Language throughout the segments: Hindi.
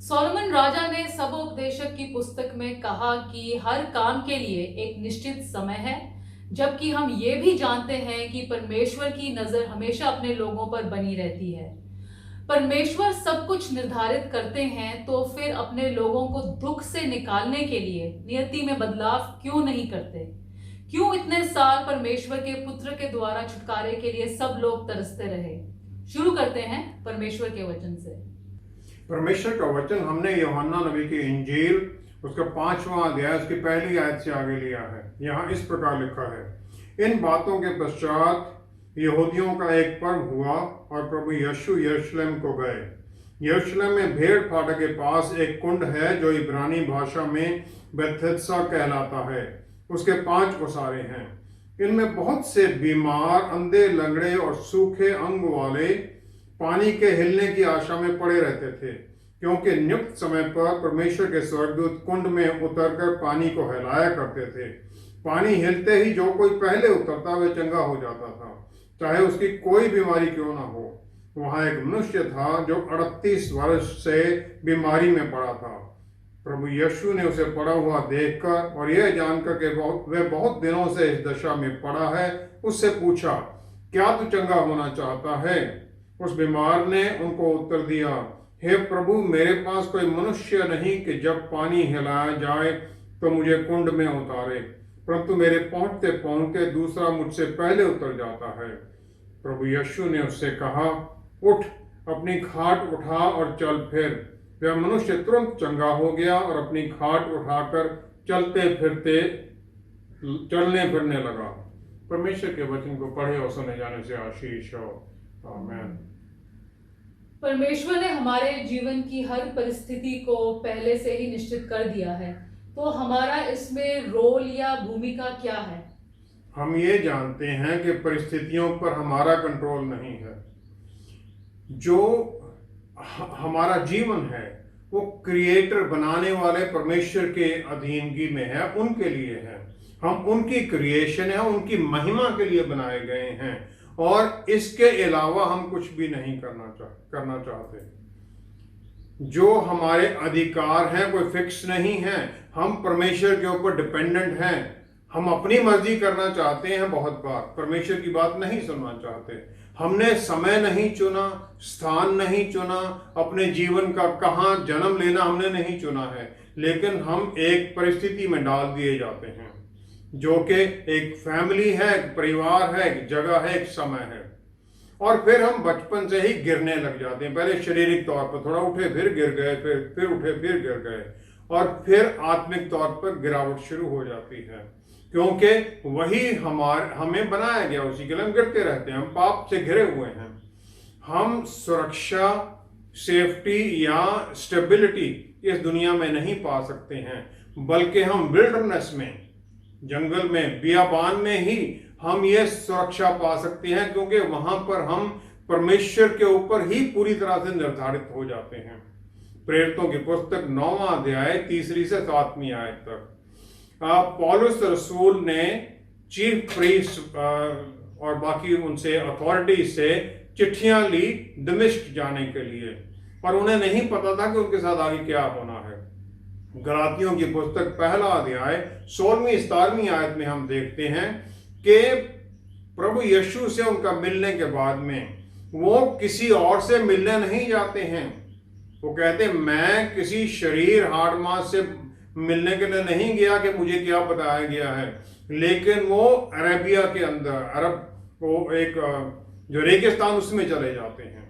सोलोमन राजा ने सबोपदेशक की पुस्तक में कहा कि हर काम के लिए एक निश्चित समय है, जबकि हम ये भी जानते हैं कि परमेश्वर की नजर हमेशा अपने लोगों पर बनी रहती है। परमेश्वर सब कुछ निर्धारित करते हैं, तो फिर अपने लोगों को दुख से निकालने के लिए नियति में बदलाव क्यों नहीं करते? क्यों इतने साल परमेश्वर के पुत्र के द्वारा छुटकारे के लिए सब लोग तरसते रहे? शुरू करते हैं परमेश्वर के वचन से। परमेश्वर का वचन हमने यूहन्ना नबी की इंजील उसका 5वां अध्याय उसकी पहली आयत से आगे लिया है। यहाँ इस प्रकार लिखा है, इन बातों के पश्चात यहूदियों का एक पर्व हुआ और प्रभु यीशु यरूशलेम को गए। यरूशलेम में भेड़ फाटक के पास एक कुंड है जो इब्रानी भाषा में बेथेस्दा कहलाता है। उसके 5 ओसारे हैं। इनमें बहुत से बीमार, अंधे, लंगड़े और सूखे अंग वाले पानी के हिलने की आशा में पड़े रहते थे, क्योंकि नियुक्त समय पर परमेश्वर के स्वर्गदूत कुंड में उतरकर पानी को हिलाया करते थे। पानी हिलते ही जो कोई पहले उतरता वह चंगा हो जाता था, चाहे उसकी कोई बीमारी क्यों ना हो। वहां एक मनुष्य था जो 38 वर्ष से बीमारी में पड़ा था। प्रभु यीशु ने उसे पड़ा हुआ देखकर और यह जानकर कि वह बहुत दिनों से इस दशा में पड़ा है, उससे पूछा, क्या तू चंगा होना चाहता है? उस बीमार ने उनको उत्तर दिया, हे प्रभु, मेरे पास कोई मनुष्य नहीं कि जब पानी हिलाया जाए तो मुझे कुंड में उतारे, परंतु मेरे पहुंचते पहुंचते दूसरा मुझसे पहले उतर जाता है। प्रभु यीशु ने उससे कहा, उठ, अपनी खाट उठा और चल फिर। वह मनुष्य तुरंत चंगा हो गया और अपनी खाट उठाकर चलने फिरने लगा। परमेश्वर के वचन को पढ़े और सुने जाने से आशीष हो। आमीन। परमेश्वर ने हमारे जीवन की हर परिस्थिति को पहले से ही निश्चित कर दिया है, तो हमारा इसमें रोल या भूमिका क्या है? हम ये जानते हैं कि परिस्थितियों पर हमारा कंट्रोल नहीं है। जो हमारा जीवन है वो क्रिएटर, बनाने वाले परमेश्वर के अधीनगी में है, उनके लिए है। हम उनकी क्रिएशन है, उनकी महिमा के लिए बनाए गए हैं और इसके अलावा हम कुछ भी नहीं करना चाहते। जो हमारे अधिकार हैं कोई फिक्स नहीं है। हम परमेश्वर के ऊपर डिपेंडेंट हैं। हम अपनी मर्जी करना चाहते हैं, बहुत बार परमेश्वर की बात नहीं सुनना चाहते। हमने समय नहीं चुना, स्थान नहीं चुना, अपने जीवन का कहाँ जन्म लेना हमने नहीं चुना है, लेकिन हम एक परिस्थिति में डाल दिए जाते हैं जो कि एक फैमिली है, एक परिवार है, एक जगह है, एक समय है। और फिर हम बचपन से ही गिरने लग जाते हैं। पहले शारीरिक तौर पर थोड़ा उठे, फिर गिर गए, फिर उठे, फिर गिर गए, और फिर आत्मिक तौर पर गिरावट शुरू हो जाती है, क्योंकि वही हमें बनाया गया, उसी के लिए हम गिरते रहते हैं। हम पाप से घिरे हुए हैं। हम सुरक्षा, सेफ्टी या स्टेबिलिटी इस दुनिया में नहीं पा सकते हैं, बल्कि हम विल्डरनेस में, जंगल में, बियाबान में ही हम ये सुरक्षा पा सकते हैं, क्योंकि वहां पर हम परमेश्वर के ऊपर ही पूरी तरह से निर्धारित हो जाते हैं। प्रेरितों की पुस्तक 9वां अध्याय 3 से 7वीं आयत तक पौलुस रसूल ने चीफ प्रीस्ट और बाकी उनसे अथॉरिटी से चिट्ठियां ली दमिश्क जाने के लिए, और उन्हें नहीं पता था कि उनके साथ आगे क्या होना है। गलातियों की पुस्तक 1 अध्याय 16-17वीं आयत में हम देखते हैं कि प्रभु यीशु से उनका मिलने के बाद में वो किसी और से मिलने नहीं जाते हैं। वो कहते, मैं किसी शरीर, हाड़ मांस से मिलने के लिए नहीं गया कि मुझे क्या बताया गया है, लेकिन वो अरेबिया के अंदर, अरब को एक जो रेगिस्तान, उसमें चले जाते हैं,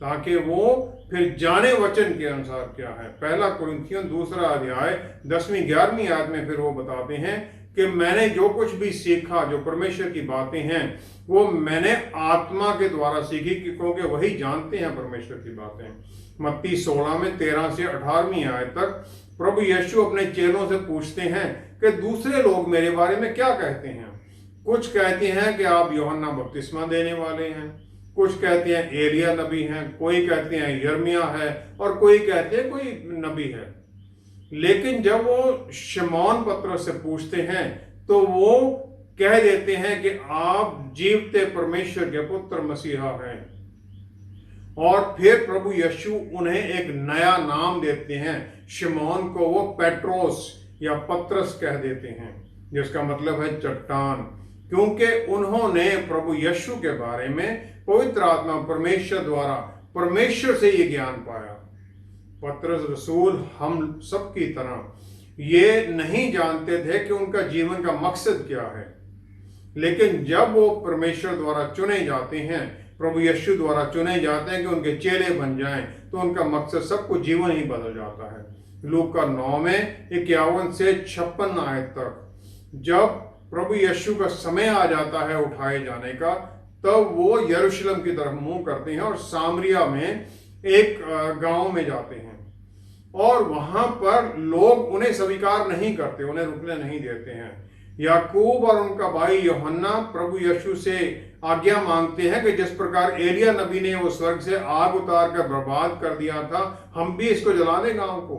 ताकि वो फिर जाने वचन के अनुसार क्या है। 1 कुरिन्थियों 2 अध्याय 10-11वीं आयत में फिर वो बताते हैं कि मैंने जो कुछ भी सीखा, जो परमेश्वर की बातें हैं, वो मैंने आत्मा के द्वारा सीखी, क्योंकि वही जानते हैं परमेश्वर की बातें। मत्ती 16 में 13 से 18वीं आयत तक प्रभु यीशु अपने चेलों से पूछते हैं कि दूसरे लोग मेरे बारे में क्या कहते हैं। कुछ कहते हैं कि आप यूहन्ना बपतिस्मा देने वाले हैं, कुछ कहते हैं एलिया नबी हैं, कोई कहते हैं यिर्मयाह है, और कोई कहते हैं कोई नबी है। लेकिन जब वो शमौन पतरस से पूछते हैं तो वो कह देते हैं कि आप जीवते परमेश्वर के पुत्र मसीहा हैं। और फिर प्रभु यीशु उन्हें एक नया नाम देते हैं। शिमोन को वो पेट्रोस या पत्रस कह देते हैं, जिसका मतलब है चट्टान, क्योंकि उन्होंने प्रभु यीशु के बारे में पवित्र आत्मा परमेश्वर द्वारा परमेश्वर से ये ज्ञान पाया। पत्रस रसूल हम सब की तरह ये नहीं जानते थे कि उनका जीवन का मकसद क्या है, लेकिन जब वो परमेश्वर द्वारा चुने जाते हैं, प्रभु यीशु द्वारा चुने जाते हैं कि उनके चेले बन जाएं, तो उनका मकसद सब कुछ जीवन ही बदल जाता है। लूका 9 में 51 से 56 आयत तक जब प्रभु यीशु का समय आ जाता है उठाए जाने का, तब वो यरूशलेम की तरफ मुंह करते हैं और सामरिया में एक गांव में जाते हैं, और वहां पर लोग उन्हें स्वीकार नहीं करते, उन्हें रुकने नहीं देते हैं। याकूब और उनका भाई यूहन्ना प्रभु यीशु से आज्ञा मांगते हैं कि जिस प्रकार एलिया नबी ने वो स्वर्ग से आग उतार कर बर्बाद कर दिया था, हम भी इसको जला दें गांव को।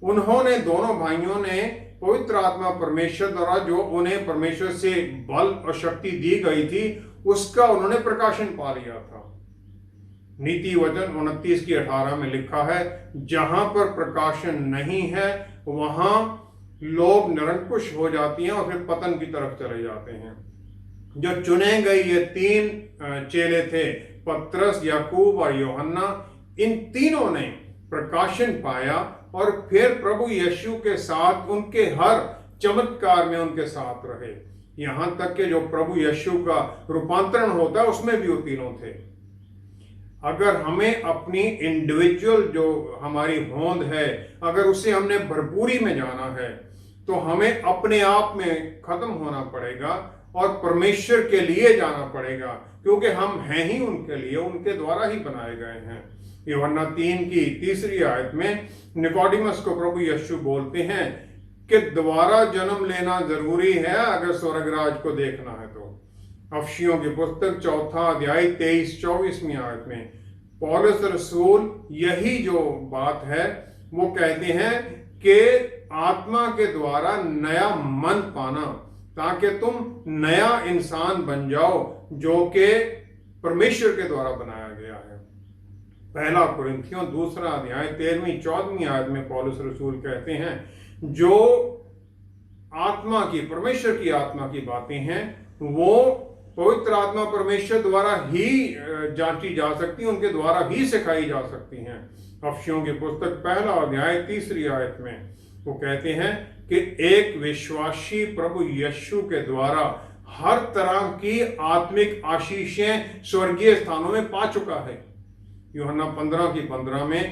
उन्होंने, दोनों भाइयों ने पवित्र आत्मा परमेश्वर द्वारा जो उन्हें परमेश्वर से बल और शक्ति दी गई थी, उसका उन्होंने प्रकाशन पा लिया था। नीति वचन 29:18 में लिखा है, जहां पर प्रकाशन नहीं है वहां लोग निरंकुश हो जाती हैं और फिर पतन की तरफ चले जाते हैं। जो चुने गए ये 3 चेले थे, पत्रस, याकूब और यूहन्ना, इन तीनों ने प्रकाशन पाया और फिर प्रभु यीशु के साथ उनके हर चमत्कार में उनके साथ रहे। यहां तक कि जो प्रभु यीशु का रूपांतरण होता है उसमें भी वो तीनों थे। अगर हमें अपनी इंडिविजुअल जो हमारी होंद है, अगर उससे हमने भरपूरी में जाना है, तो हमें अपने आप में खत्म होना पड़ेगा और परमेश्वर के लिए जाना पड़ेगा, क्योंकि हम हैं ही उनके लिए, उनके द्वारा ही बनाए गए हैं। यूहन्ना 3:3 आयत में निकोडिमस को प्रभु यीशु बोलते हैं कि दोबारा जन्म लेना जरूरी है अगर स्वर्गराज को देखना है तो। अफसियों की पुस्तक 4 अध्याय 23-24 आयत में पौलुस रसूल यही जो बात है वो कहते हैं कि आत्मा के द्वारा नया मन पाना, ताकि तुम नया इंसान बन जाओ जो कि परमेश्वर के द्वारा बनाया गया है। पहला कुरिन्थियों 2 अध्याय 13-14 आयत में पौलुस रसूल कहते हैं, जो आत्मा की, परमेश्वर की आत्मा की बातें हैं वो पवित्र आत्मा परमेश्वर द्वारा ही जांची जा सकती हैं, उनके द्वारा ही सिखाई जा सकती हैं। अफसियों की पुस्तक 1 अध्याय 3 आयत में वो कहते हैं कि एक विश्वासी प्रभु यीशु के द्वारा हर तरह की आत्मिक आशीषें स्वर्गीय स्थानों में पा चुका है। यूहन्ना 15:15 में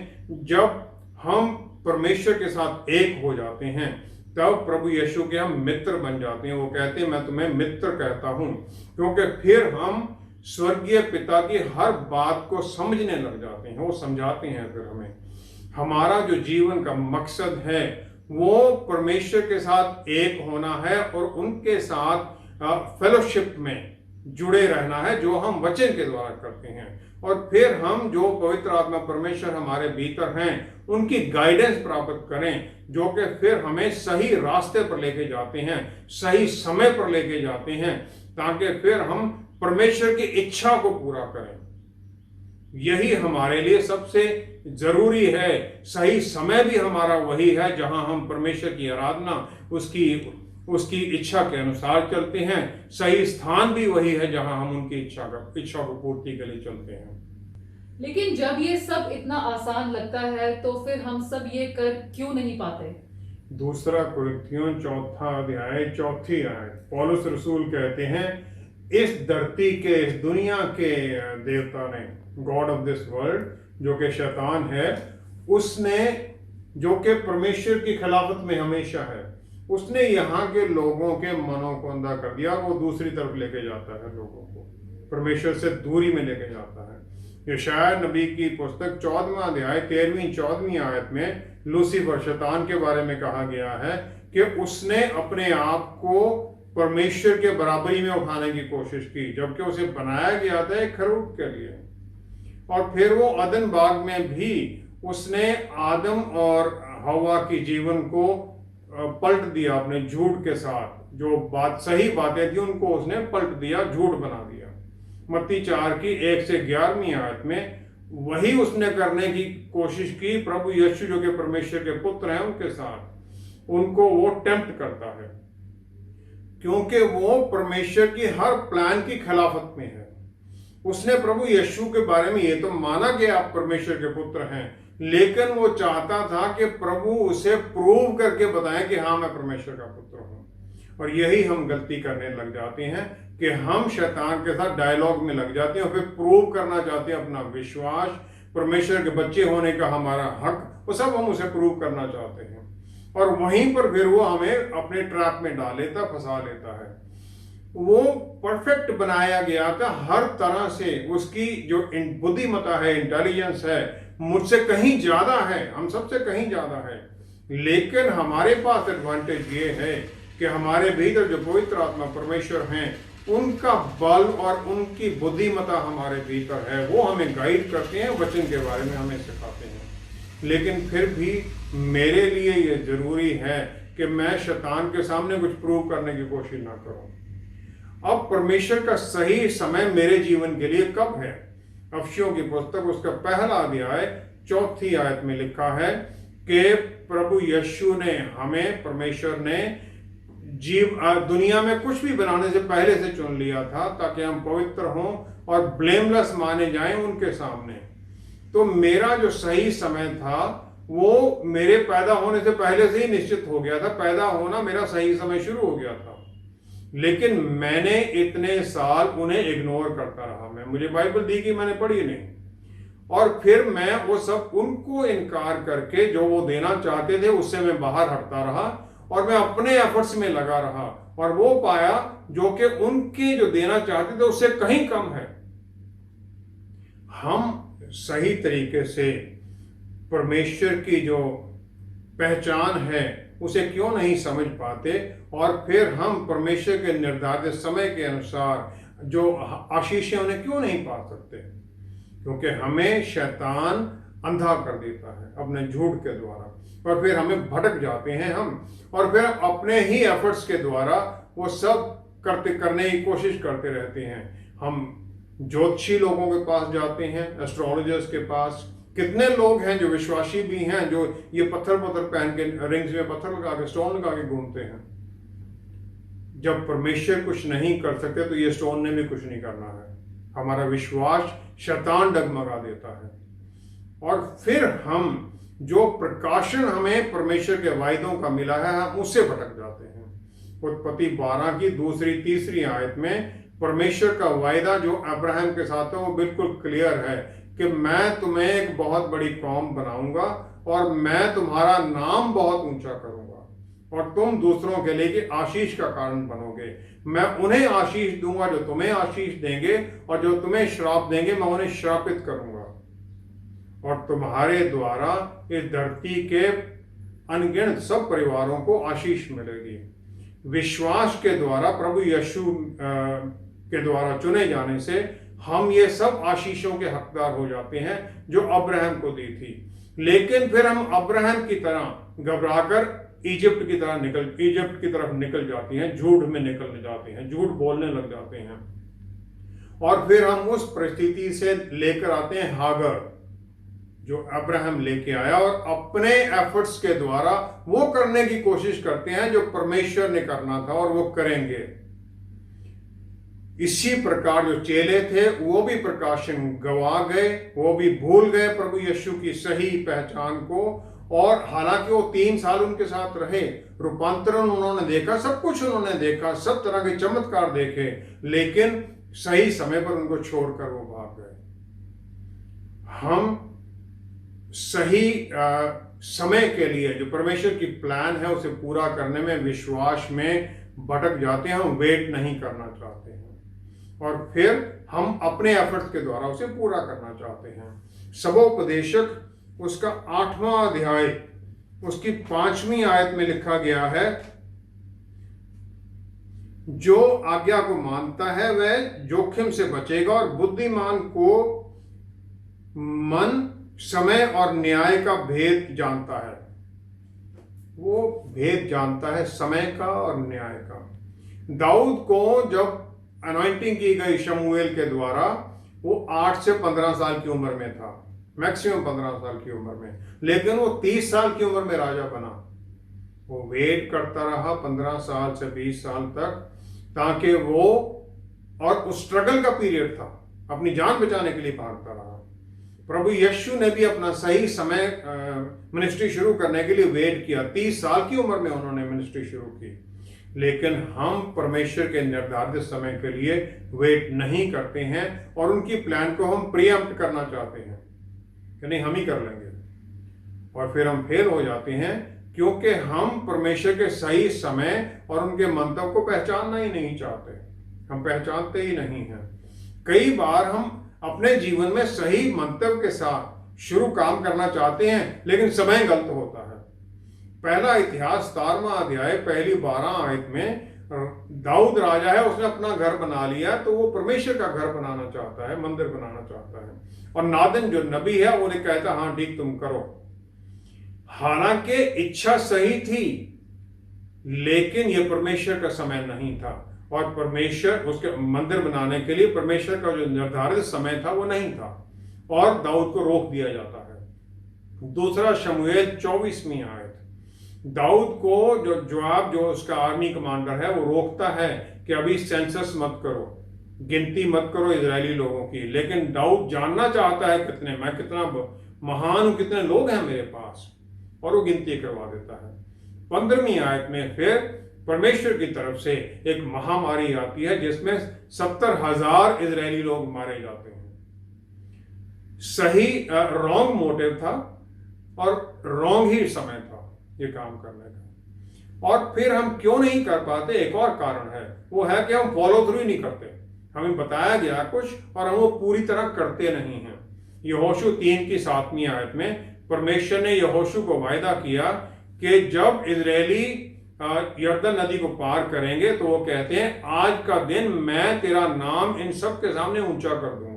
जब हम परमेश्वर के साथ एक हो जाते हैं, तब प्रभु यीशु के हम मित्र बन जाते हैं। वो कहते हैं, मैं तुम्हें मित्र कहता हूं, क्योंकि फिर हम स्वर्गीय पिता की हर बात को समझने लग जाते हैं, वो समझाते हैं फिर हमें। हमारा जो जीवन का मकसद है वो परमेश्वर के साथ एक होना है और उनके साथ फेलोशिप में जुड़े रहना है, जो हम वचन के द्वारा करते हैं। और फिर हम जो पवित्र आत्मा परमेश्वर हमारे भीतर हैं उनकी गाइडेंस प्राप्त करें, जो कि फिर हमें सही रास्ते पर लेके जाते हैं, सही समय पर लेके जाते हैं, ताकि फिर हम परमेश्वर की इच्छा को पूरा करें। यही हमारे लिए सबसे जरूरी है। सही समय भी हमारा वही है जहां हम परमेश्वर की आराधना, उसकी इच्छा के अनुसार चलते हैं। सही स्थान भी वही है जहां हम उनकी इच्छा को पूर्ति के लिए चलते हैं। लेकिन जब ये सब इतना आसान लगता है तो फिर हम सब ये कर क्यों नहीं पाते? 2 कुरिन्थियों 4 अध्याय 4 आयत पौलुस रसूल कहते हैं, इस धरती के, इस दुनिया के देवता ने, गॉड ऑफ दिस वर्ल्ड, जो कि शैतान है, उसने, जो कि परमेश्वर की खिलाफत में हमेशा है, उसने यहाँ के लोगों के मनों को अंधा कर दिया। वो दूसरी तरफ लेके जाता है, लोगों को परमेश्वर से दूरी में लेके जाता है। यशायाह नबी की पुस्तक 14वां अध्याय 13-14 आयत में लूसीफर, शैतान के बारे में कहा गया है कि उसने अपने आप को परमेश्वर के बराबरी में उठाने की कोशिश की, जबकि उसे बनाया गया था एक खरूफ के लिए। और फिर वो अदन बाग में भी उसने आदम और हवा की जीवन को पलट दिया अपने झूठ के साथ। जो सही बातें थी उनको उसने पलट दिया, झूठ बना दिया। मत्ती 4 की 1 से 11 आयत में वही उसने करने की कोशिश की प्रभु यीशु जो कि परमेश्वर के पुत्र हैं उनके साथ। उनको वो टेम्प्ट करता है क्योंकि वो परमेश्वर की हर प्लान की खिलाफत में है। उसने प्रभु यीशु के बारे में ये तो माना कि आप परमेश्वर के पुत्र हैं, लेकिन वो चाहता था कि प्रभु उसे प्रूव करके बताएं कि हाँ मैं परमेश्वर का पुत्र हूं। और यही हम गलती करने लग जाते हैं कि हम शैतान के साथ डायलॉग में लग जाते हैं और फिर प्रूव करना चाहते हैं अपना विश्वास, परमेश्वर के बच्चे होने का हमारा हक, वो सब हम उसे प्रूव करना चाहते हैं। और वहीं पर फिर वो हमें अपने ट्रैप में डाल लेता, फंसा लेता है। वो परफेक्ट बनाया गया था हर तरह से, उसकी जो बुद्धिमत्ता है, इंटेलिजेंस है, मुझसे कहीं ज्यादा है, हम सबसे कहीं ज्यादा है। लेकिन हमारे पास एडवांटेज ये है कि हमारे भीतर जो पवित्र आत्मा परमेश्वर हैं, उनका बल और उनकी बुद्धिमत्ता हमारे भीतर है। वो हमें गाइड करते हैं, वचन के बारे में हमें सिखाते हैं। लेकिन फिर भी मेरे लिए ये जरूरी है कि मैं शैतान के सामने कुछ प्रूव करने की कोशिश ना करूं। अब परमेश्वर का सही समय मेरे जीवन के लिए कब है? अफसियों की पुस्तक उसका पहला अध्याय 4 आयत में लिखा है कि प्रभु यीशु ने हमें, परमेश्वर ने दुनिया में कुछ भी बनाने से पहले से चुन लिया था ताकि हम पवित्र हों और ब्लेमलेस माने जाएं उनके सामने। तो मेरा जो सही समय था वो मेरे पैदा होने से पहले से ही निश्चित हो गया था। पैदा होना मेरा सही समय शुरू हो गया था, लेकिन मैंने इतने साल उन्हें इग्नोर करता रहा। मुझे बाइबल दी कि मैंने पढ़ी नहीं, और फिर मैं वो सब उनको इनकार करके जो वो देना चाहते थे उससे मैं बाहर हटता रहा और मैं अपने एफर्ट्स में लगा रहा, और वो पाया जो कि उनके जो देना चाहते थे उससे कहीं कम है। हम सही तरीके से परमेश्वर की जो पहचान है उसे क्यों नहीं समझ पाते, और फिर हम परमेश्वर के निर्धारित समय के अनुसार जो आशीषें उन्हें क्यों नहीं पा सकते? क्योंकि हमें शैतान अंधा कर देता है अपने झूठ के द्वारा, और फिर हमें भटक जाते हैं हम, और फिर अपने ही एफर्ट्स के द्वारा वो सब करने की कोशिश करते रहते हैं। हम ज्योतिषी लोगों के पास जाते हैं, एस्ट्रोलॉजर्स के पास। कितने लोग हैं जो विश्वासी भी हैं जो ये पत्थर पहन के, रिंग्स में पत्थर लगा के, स्टोन लगा के घूमते हैं। जब परमेश्वर कुछ नहीं कर सकते तो ये स्टोन ने भी कुछ नहीं करना है। हमारा विश्वास शैतान डगमगा देता है, और फिर हम जो प्रकाशन हमें परमेश्वर के वायदों का मिला है हम उससे भटक जाते हैं। उत्पत्ति 12 की 2-3 आयत में परमेश्वर का वायदा जो अब्राहम के साथ है वो बिल्कुल क्लियर है कि मैं तुम्हें एक बहुत बड़ी कौम बनाऊंगा और मैं तुम्हारा नाम बहुत ऊंचा करूंगा और तुम दूसरों के लिए कि आशीष का कारण बनोगे। मैं उन्हें आशीष दूंगा जो तुम्हें आशीष देंगे, और जो तुम्हें श्राप देंगे मैं उन्हें श्रापित करूंगा, और तुम्हारे द्वारा इस धरती के अनगिनत सब परिवारों को आशीष मिलेगी। विश्वास के द्वारा प्रभु यीशु के द्वारा चुने जाने से हम ये सब आशीषों के हकदार हो जाते हैं जो अब्राहम को दी थी। लेकिन फिर हम अब्राहम की तरह घबराकर इजिप्ट की तरफ निकल जाते हैं, झूठ में निकल जाते हैं, झूठ बोलने लग जाते हैं, और फिर हम उस परिस्थिति से लेकर आते हैं हागर जो अब्राहम लेके आया, और अपने एफर्ट्स के द्वारा वो करने की कोशिश करते हैं जो परमेश्वर ने करना था, और वो करेंगे। इसी प्रकार जो चेले थे वो भी प्रकाशन गवा गए, वो भी भूल गए प्रभु यीशु की सही पहचान को, और हालांकि वो 3 साल उनके साथ रहे, रूपांतरण उन्होंने देखा, सब कुछ उन्होंने देखा, सब तरह के चमत्कार देखे, लेकिन सही समय पर उनको छोड़कर वो भाग गए। हम सही समय के लिए जो परमेश्वर की प्लान है उसे पूरा करने में विश्वास में भटक जाते हैं, हम वेट नहीं करना चाहते हैं, और फिर हम अपने एफर्ट्स के द्वारा उसे पूरा करना चाहते हैं। सबोपदेशक उसका 8वां अध्याय उसकी 5वीं आयत में लिखा गया है, जो आज्ञा को मानता है वह जोखिम से बचेगा, और बुद्धिमान को मन, समय और न्याय का भेद जानता है। वो भेद जानता है समय का और न्याय का। दाऊद को जब अनॉइंटिंग की गई शमूएल के द्वारा, वो 8 से 15 साल की उम्र में था, मैक्सिमम 15 साल की उम्र में, लेकिन वो 30 साल की उम्र में राजा बना। वो वेट करता रहा 15 साल से 20 साल तक, ताकि वो, और उस स्ट्रगल का पीरियड था, अपनी जान बचाने के लिए भागता रहा। प्रभु यीशु ने भी अपना सही समय मिनिस्ट्री शुरू करने के लिए वेट किया। 30 साल की उम्र में उन्होंने मिनिस्ट्री शुरू की। लेकिन हम परमेश्वर के निर्धारित समय के लिए वेट नहीं करते हैं और उनकी प्लान को हम प्रीएम्प्ट करना चाहते हैं कि नहीं हम ही कर लेंगे, और फिर हम फेल हो जाते हैं, क्योंकि हम परमेश्वर के सही समय और उनके मंतव्य को पहचानना ही नहीं चाहते। हम पहचानते ही नहीं हैं। कई बार हम अपने जीवन में सही मंतव्य के साथ शुरू काम करना चाहते हैं, लेकिन समय गलत होता है। पहला इतिहास 17वां अध्याय पहली 12 आयत में दाऊद राजा है, उसने अपना घर बना लिया, तो वो परमेश्वर का घर बनाना चाहता है, मंदिर बनाना चाहता है। और नादन जो नबी है वो कहता हाँ ठीक तुम करो। हालांकि इच्छा सही थी, लेकिन ये परमेश्वर का समय नहीं था, और परमेश्वर उसके मंदिर बनाने के लिए परमेश्वर का जो निर्धारित समय था वो नहीं था, और दाऊद को रोक दिया जाता है। दूसरा शमूएल 24वीं आयत, दाऊद को जो जोआब जो उसका आर्मी कमांडर है वो रोकता है कि अभी सेंसस मत करो, गिनती मत करो इजरायली लोगों की। लेकिन दाऊद जानना चाहता है मैं कितना महान हूं, कितने लोग हैं मेरे पास, और वो गिनती करवा देता है। 15वीं आयत में फिर परमेश्वर की तरफ से एक महामारी आती है जिसमें 70,000 इजरायली लोग मारे जाते हैं। सही रॉन्ग मोटिव था और रॉन्ग ही समय था ये काम करने का। और फिर हम क्यों नहीं कर पाते, एक और कारण है, वो है कि हम फॉलो थ्रू ही नहीं करते। हमें बताया गया कुछ और हम वो पूरी तरह करते नहीं हैं। यहोशू 3 की 7वीं आयत में परमेश्वर ने यहोशू को वायदा किया कि जब इजरायली यरदन नदी को पार करेंगे तो वो कहते हैं आज का दिन मैं तेरा नाम इन सब के सामने ऊंचा कर दूंगा।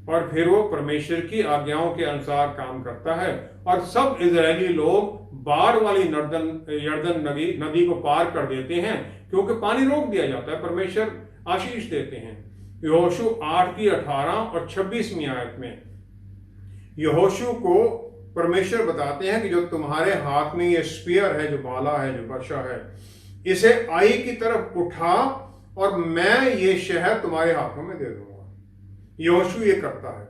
और फिर वो परमेश्वर की आज्ञाओं के अनुसार काम करता है और सब इजरायली लोग बाढ़ वाली यरदन नदी को पार कर देते हैं, क्योंकि पानी रोक दिया जाता है, परमेश्वर आशीष देते हैं। यहोशू 8 की 18 और 26वीं आयत में यहोशू को परमेश्वर बताते हैं कि जो तुम्हारे हाथ में ये स्पीयर है, जो भाला है, जो बर्छा है, इसे आई की तरफ उठा और मैं ये शहर तुम्हारे हाथों में दे दूंगा। यहोशू ये करता है।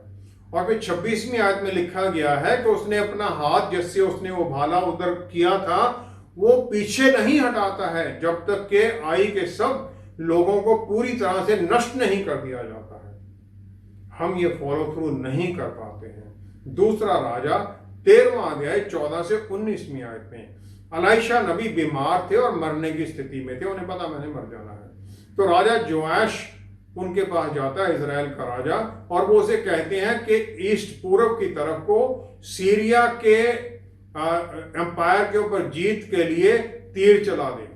और फिर 26वीं आयत में लिखा गया है कि उसने अपना हाथ जिससे उसने वो भाला उधर किया था वो पीछे नहीं हटाता है जब तक कि आई के सब लोगों को पूरी तरह से नष्ट नहीं कर दिया जाता है। हम ये फॉलो थ्रू नहीं कर पाते हैं। दूसरा राजा 13वां अध्याय 14 से 19वीं आयत में एलीशा नबी बीमार थे और मरने की स्थिति में थे, उन्हें पता मैंने मर जाना है। तो राजा जोआश उनके पास जाता है, इजराइल का राजा, और वो उसे कहते हैं कि ईस्ट पूर्व की तरफ को सीरिया के एम्पायर के ऊपर जीत के लिए तीर चला दे।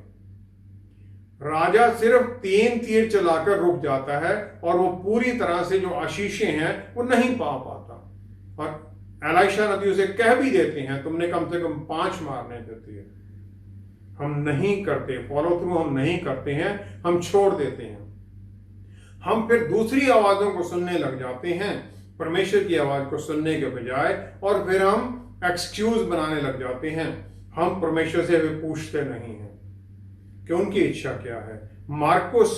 राजा सिर्फ 3 तीर चलाकर रुक जाता है और वो पूरी तरह से जो आशीषें हैं वो नहीं पा पाता। और एलीशा नबी उसे कह भी देते हैं तुमने कम से कम 5 मारने देती है। हम नहीं करते, फॉलो थ्रू हम नहीं करते हैं, हम छोड़ देते हैं। हम फिर दूसरी आवाजों को सुनने लग जाते हैं परमेश्वर की आवाज को सुनने के बजाय, और फिर हम एक्सक्यूज बनाने लग जाते हैं। हम परमेश्वर से पूछते नहीं हैं कि उनकी इच्छा क्या है। मार्कुस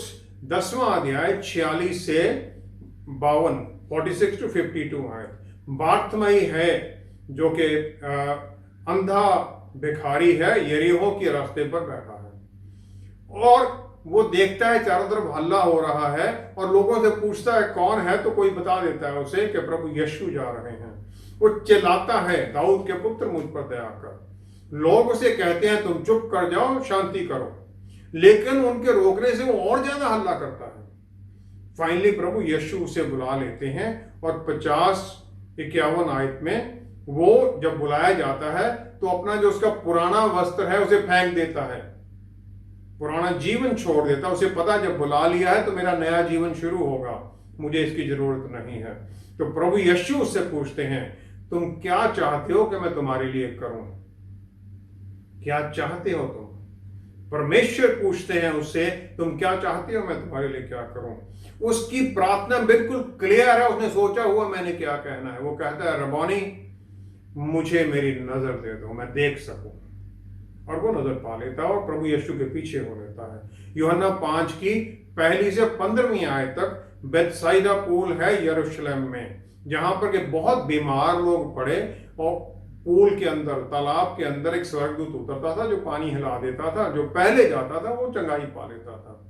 10वां अध्याय 46 से 52, 46 to 52 है। बार्थमई है जो कि अंधा भिखारी है, यरीहो के रास्ते पर बैठा है और वो देखता है चारों तरफ हल्ला हो रहा है और लोगों से पूछता है कौन है, तो कोई बता देता है उसे कि प्रभु यीशु जा रहे हैं। वो चिल्लाता है दाऊद के पुत्र मुझ पर दया कर। लोग उसे कहते हैं तुम चुप कर जाओ, शांति करो, लेकिन उनके रोकने से वो और ज्यादा हल्ला करता है। फाइनली प्रभु यीशु उसे बुला लेते हैं और 50-51 आयत में वो जब बुलाया जाता है तो अपना जो उसका पुराना वस्त्र है उसे फेंक देता है, पुराना जीवन छोड़ देता है। उसे पता जब बुला लिया है तो मेरा नया जीवन शुरू होगा, मुझे इसकी जरूरत नहीं है। तो प्रभु यीशु उससे पूछते हैं तुम क्या चाहते हो कि मैं तुम्हारे लिए करूं, क्या चाहते हो तुम? परमेश्वर पूछते हैं उससे, तुम क्या चाहते हो मैं तुम्हारे लिए क्या करूं। उसकी प्रार्थना बिल्कुल क्लियर है, उसने सोचा हुआ मैंने क्या कहना है। वो कहता है, रब्बोनी मुझे मेरी नजर दे दो, मैं देख सकूं। और वो नजर पा लेता है और प्रभु यीशु के पीछे हो लेता है। यूहन्ना 5 की 1 से 15वीं आयत तक बेथसाइदा पूल है यरूशलेम में, जहां पर के बहुत बीमार लोग पड़े और पूल के अंदर, तालाब के अंदर एक स्वर्गदूत उतरता था जो पानी हिला देता था। जो पहले जाता था वो चंगाई पा लेता था।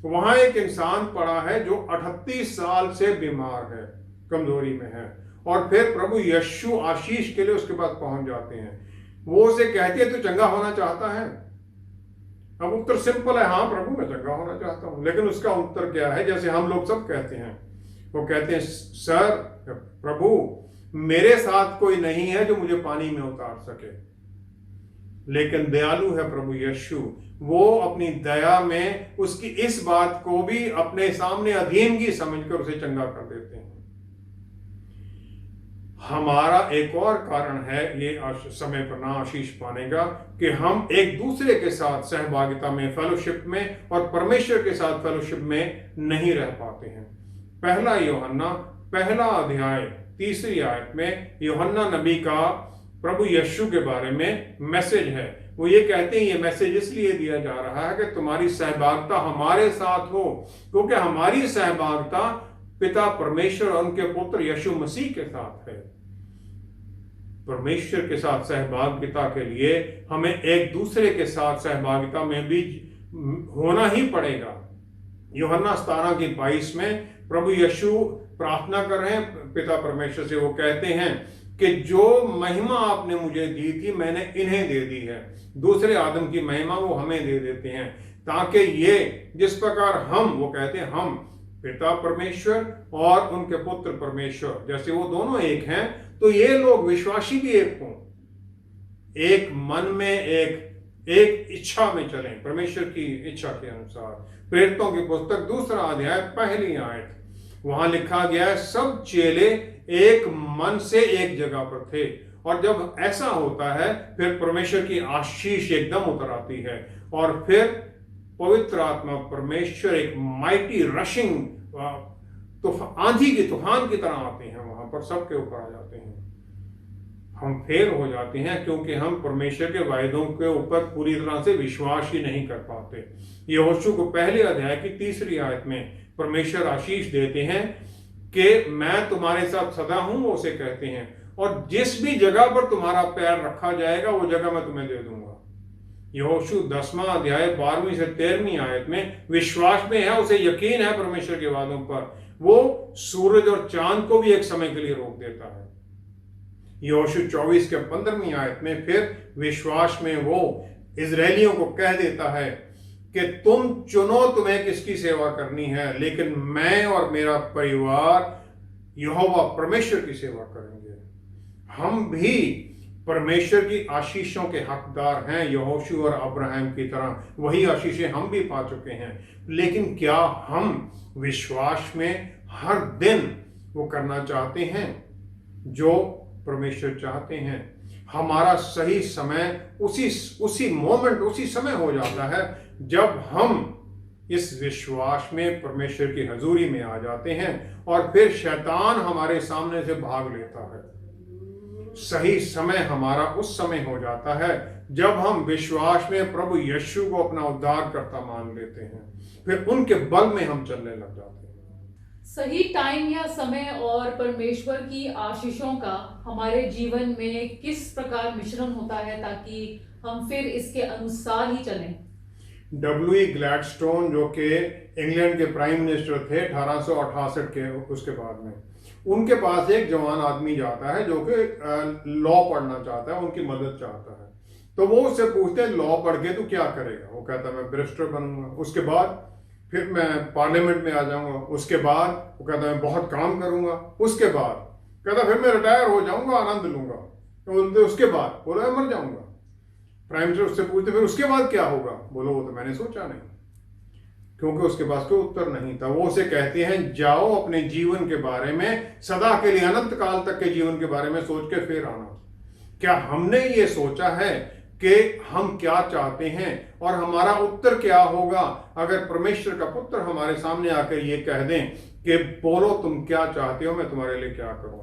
वहां एक इंसान पड़ा है जो 38 साल से बीमार है, कमजोरी में है। और फिर प्रभु यीशु आशीष के लिए उसके पास पहुंच जाते हैं। वो उसे कहती है, तू चंगा होना चाहता है? अब उत्तर सिंपल है, हाँ प्रभु मैं चंगा होना चाहता हूं। लेकिन उसका उत्तर क्या है, जैसे हम लोग सब कहते हैं। वो कहते हैं, सर प्रभु मेरे साथ कोई नहीं है जो मुझे पानी में उतार सके। लेकिन दयालु है प्रभु यीशु, वो अपनी दया में उसकी इस बात को भी अपने सामने अधीनगी समझकर उसे चंगा कर देते हैं। हमारा एक और कारण है ये समय पर ना आशीष पाने का, कि हम एक दूसरे के साथ सहभागिता में, फेलोशिप में और परमेश्वर के साथ फेलोशिप में नहीं रह पाते हैं। 1 यूहन्ना 1 अध्याय 3 आयत में यूहन्ना नबी का प्रभु यीशु के बारे में मैसेज है। वो ये कहते हैं, ये मैसेज इसलिए दिया जा रहा है कि तुम्हारी सहभागिता हमारे साथ हो, क्योंकि हमारी सहभागिता पिता परमेश्वर और उनके पुत्र यीशु मसीह के साथ है। परमेश्वर के साथ सहभागिता के लिए हमें एक दूसरे के साथ सहभागिता में भी होना ही पड़ेगा। यूहन्ना 17 की 22 में प्रभु यीशु प्रार्थना कर रहे हैं पिता परमेश्वर से। वो कहते हैं कि जो महिमा आपने मुझे दी थी मैंने इन्हें दे दी है। दूसरे आदम की महिमा वो हमें दे देते हैं, ताकि ये जिस प्रकार हम, वो कहते हैं हम पिता परमेश्वर और उनके पुत्र परमेश्वर, जैसे वो दोनों एक हैं, तो ये लोग विश्वासी भी एक हों, एक मन में, एक इच्छा में चलें, परमेश्वर की इच्छा के अनुसार। प्रेरितों की पुस्तक 2 अध्याय 1 आयत, वहां लिखा गया है, सब चेले एक मन से एक जगह पर थे। और जब ऐसा होता है फिर परमेश्वर की आशीष एकदम उतर आती है, और फिर पवित्र आत्मा परमेश्वर एक माइटी रशिंग आंधी की तूफान की तरह आते हैं, वहां पर सबके ऊपर आ जाते हैं। हम फेल हो जाते हैं क्योंकि हम परमेश्वर के वायदों के ऊपर पूरी तरह से विश्वास ही नहीं कर पाते। यहोशू को 1 अध्याय की 3 आयत में परमेश्वर आशीष देते हैं कि मैं तुम्हारे साथ सदा हूं, वो उसे कहते हैं, और जिस भी जगह पर तुम्हारा पैर रखा जाएगा वो जगह मैं तुम्हें दे दूंगा। यहोशू 10वां अध्याय 12वीं से 13वीं आयत में विश्वास में है, उसे यकीन है परमेश्वर के वादों पर, वो सूरज और चांद को भी एक समय के लिए रोक देता है। यहोशू 24 के 15वीं आयत में फिर विश्वास में वो इजरायलियों को कह देता है कि तुम चुनो तुम्हें किसकी सेवा करनी है, लेकिन मैं और मेरा परिवार यहोवा परमेश्वर की सेवा करेंगे। हम भी परमेश्वर की आशीषों के हकदार हैं, यहोशू और अब्राहम की तरह वही आशीषें हम भी पा चुके हैं। लेकिन क्या हम विश्वास में हर दिन वो करना चाहते हैं जो परमेश्वर चाहते हैं? हमारा सही समय उसी मोमेंट, उसी समय हो जाता है जब हम इस विश्वास में परमेश्वर की हजूरी में आ जाते हैं, और फिर शैतान हमारे सामने से भाग लेता है। सही समय हमारा उस समय हो जाता है जब हम विश्वास में प्रभु यीशु को अपना उद्धारकर्ता मान लेते हैं, फिर उनके बल में हम चलने लग जाते हैं। सही टाइम या समय और परमेश्वर की आशीषों का हमारे जीवन में किस प्रकार मिश्रण होता है ताकि हम फिर इसके अनुसार ही चलें? W.E. ग्लैडस्टोन, जो कि इंग्लैंड के प्राइम मिनिस्टर थे 1868 के, उसके बाद में उनके पास एक जवान आदमी जाता है जो कि लॉ पढ़ना चाहता है, उनकी मदद चाहता है। तो वो उससे पूछते हैं, लॉ पढ़ के तू क्या करेगा? वो कहता है मैं बैरिस्टर बनूंगा, उसके बाद फिर मैं पार्लियामेंट में आ जाऊंगा, उसके बाद वो कहता है मैं बहुत काम करूंगा, उसके बाद कहता फिर मैं रिटायर हो जाऊंगा, आनंद लूंगा, तो उसके बाद बोला मर जाऊंगा। प्राइम मिनिस्टर उससे पूछते फिर उसके बाद क्या होगा? बोलो वो तो मैंने सोचा नहीं, क्योंकि उसके पास कोई उत्तर नहीं था। वो उसे कहते हैं जाओ अपने जीवन के बारे में, सदा के लिए अनंत काल तक के जीवन के बारे में सोच के फिर आना। क्या हमने ये सोचा है कि हम क्या चाहते हैं और हमारा उत्तर क्या होगा अगर परमेश्वर का पुत्र हमारे सामने आकर ये कह दें कि बोलो तुम क्या चाहते हो, मैं तुम्हारे लिए क्या करूं।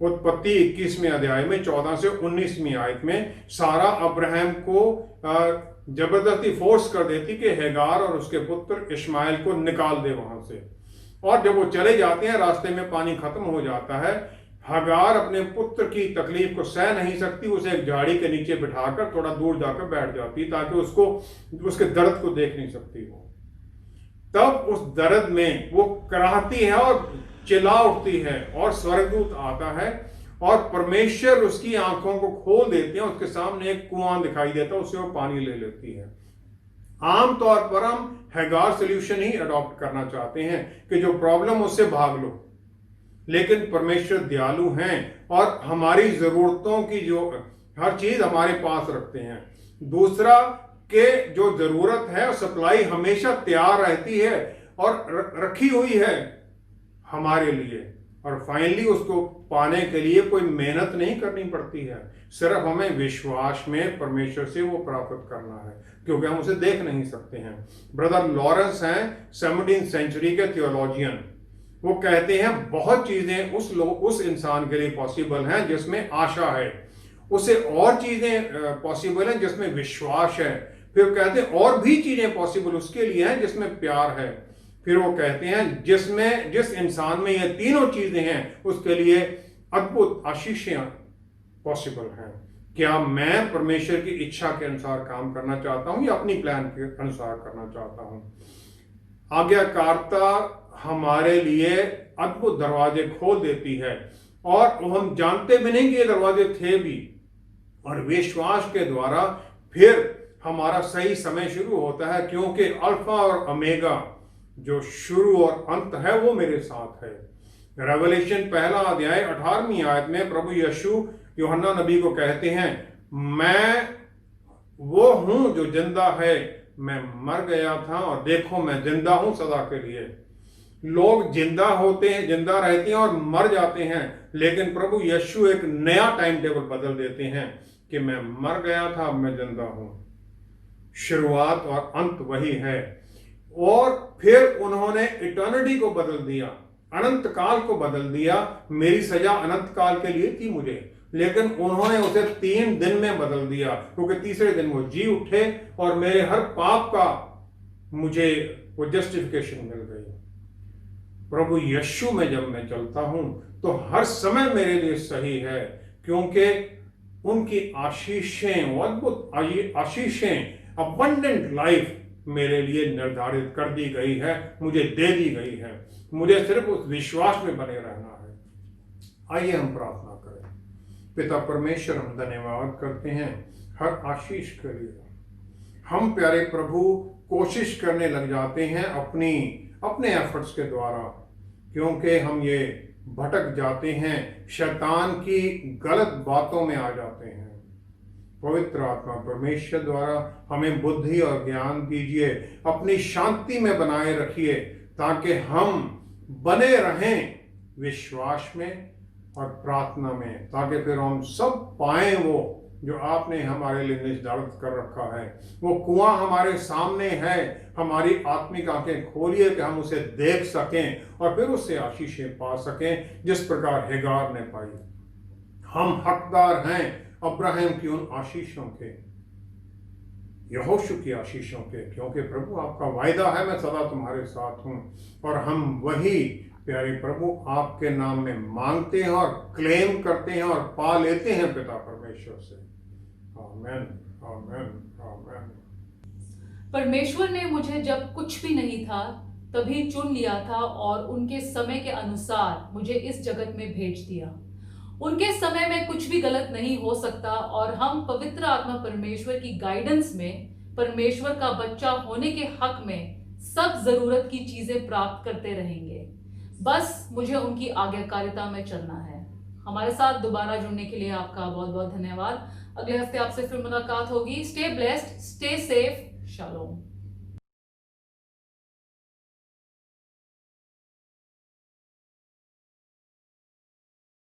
उत्पत्ति 21वें अध्याय में 14 से 19वीं आयत में सारा अब्राहम को जबरदस्ती फोर्स कर देती कि हेगार और उसके पुत्र इश्माइल को निकाल दे वहां से। और जब वो चले जाते हैं, रास्ते में पानी खत्म हो जाता है, हगार अपने पुत्र की तकलीफ को सह नहीं सकती, उसे एक झाड़ी के नीचे बिठाकर थोड़ा दूर जाकर बैठ जाती ताकि उसको उसके दर्द को देख नहीं सकती हो। तब उस दर्द में वो कराहती है और चिल्ला उठती है और स्वर्गदूत आता है और परमेश्वर उसकी आंखों को खोल देते हैं। उसके सामने एक कुआं दिखाई देता है, उससे वो पानी ले लेती है। आमतौर पर हम हेगार सोल्यूशन ही अडॉप्ट करना चाहते हैं कि जो प्रॉब्लम उससे भाग लो, लेकिन परमेश्वर दयालु हैं और हमारी जरूरतों की जो हर चीज हमारे पास रखते हैं। दूसरा कि जो जरूरत है सप्लाई हमेशा तैयार रहती है और रखी हुई है हमारे लिए। और फाइनली उसको पाने के लिए कोई मेहनत नहीं करनी पड़ती है, सिर्फ हमें विश्वास में परमेश्वर से वो प्राप्त करना है, क्योंकि हम उसे देख नहीं सकते हैं। ब्रदर लॉरेंस हैं 17वीं सेंचुरी के थियोलॉजियन। वो कहते हैं बहुत चीजें उस इंसान के लिए पॉसिबल हैं जिसमें आशा है, उसे और चीजें पॉसिबल हैं जिसमें विश्वास है। फिर कहते हैं और भी चीजें पॉसिबल उसके लिए हैं जिसमें प्यार है। फिर वो कहते हैं जिस इंसान में ये तीनों चीजें हैं उसके लिए अद्भुत आशीषें पॉसिबल हैं। क्या मैं परमेश्वर की इच्छा के अनुसार काम करना चाहता हूं या अपनी प्लान के अनुसार करना चाहता हूं? आज्ञाकारिता हमारे लिए अद्भुत दरवाजे खोल देती है और हम जानते भी नहीं कि ये दरवाजे थे भी, और विश्वास के द्वारा फिर हमारा सही समय शुरू होता है, क्योंकि अल्फा और ओमेगा जो शुरू और अंत है वो मेरे साथ है। रेवलेशन 1 18वीं आयत में प्रभु यीशु यूहन्ना नबी को कहते हैं, मैं वो हूं जो जिंदा है, मैं मर गया था और देखो मैं जिंदा हूं सदा के लिए। लोग जिंदा होते हैं, जिंदा रहते हैं और मर जाते हैं, लेकिन प्रभु यीशु एक नया टाइम टेबल बदल देते हैं कि मैं मर गया था अब मैं जिंदा हूं। शुरुआत और अंत वही है। और फिर उन्होंने इटर्निटी को बदल दिया, अनंत काल को बदल दिया। मेरी सजा अनंत काल के लिए थी मुझे, लेकिन उन्होंने उसे 3 दिन में बदल दिया, क्योंकि तीसरे दिन वो जी उठे और मेरे हर पाप का मुझे वो जस्टिफिकेशन मिल गई। प्रभु यीशु में जब मैं चलता हूं तो हर समय मेरे लिए सही है, क्योंकि उनकी आशीषें, अद्भुत आशीषें, अबंडेंट लाइफ मेरे लिए निर्धारित कर दी गई है, मुझे दे दी गई है। मुझे सिर्फ उस विश्वास में बने रहना है। आइए हम प्रार्थना करें। पिता परमेश्वर, हम धन्यवाद करते हैं हर आशीष के लिए। हम प्यारे प्रभु कोशिश करने लग जाते हैं अपने एफर्ट्स के द्वारा, क्योंकि हम ये भटक जाते हैं, शैतान की गलत बातों में आ जाते हैं। पवित्र आत्मा परमेश्वर द्वारा हमें बुद्धि और ज्ञान दीजिए, अपनी शांति में बनाए रखिए, ताकि हम बने रहें विश्वास में और प्रार्थना में, ताकि फिर हम सब पाएं वो जो आपने हमारे लिए निर्धारित कर रखा है। वो कुआं हमारे सामने है, हमारी आत्मिक आंखें खोलिए कि हम उसे देख सकें और फिर उससे आशीषें पा सकें जिस प्रकार हेगार ने पाई। हम हकदार हैं अब्राहम की उन आशीषों के, यहोशू की आशीषों के, क्योंकि प्रभु आपका वायदा है मैं सदा तुम्हारे साथ हूं। और हम वही प्यारे प्रभु आपके नाम में मांगते हैं और क्लेम करते हैं और पा लेते हैं पिता परमेश्वर से। आमेन, आमेन, आमेन। परमेश्वर ने मुझे जब कुछ भी नहीं था तभी चुन लिया था और उनके समय के अनुसार मुझे इस जगत में भेज दिया। उनके समय में कुछ भी गलत नहीं हो सकता और हम पवित्र आत्मा परमेश्वर की गाइडेंस में परमेश्वर का बच्चा होने के हक में सब जरूरत की चीजें प्राप्त करते रहेंगे। बस मुझे उनकी आज्ञाकारिता में चलना है। हमारे साथ दोबारा जुड़ने के लिए आपका बहुत बहुत धन्यवाद। अगले हफ्ते आपसे फिर मुलाकात होगी। Stay blessed, stay safe, shalom.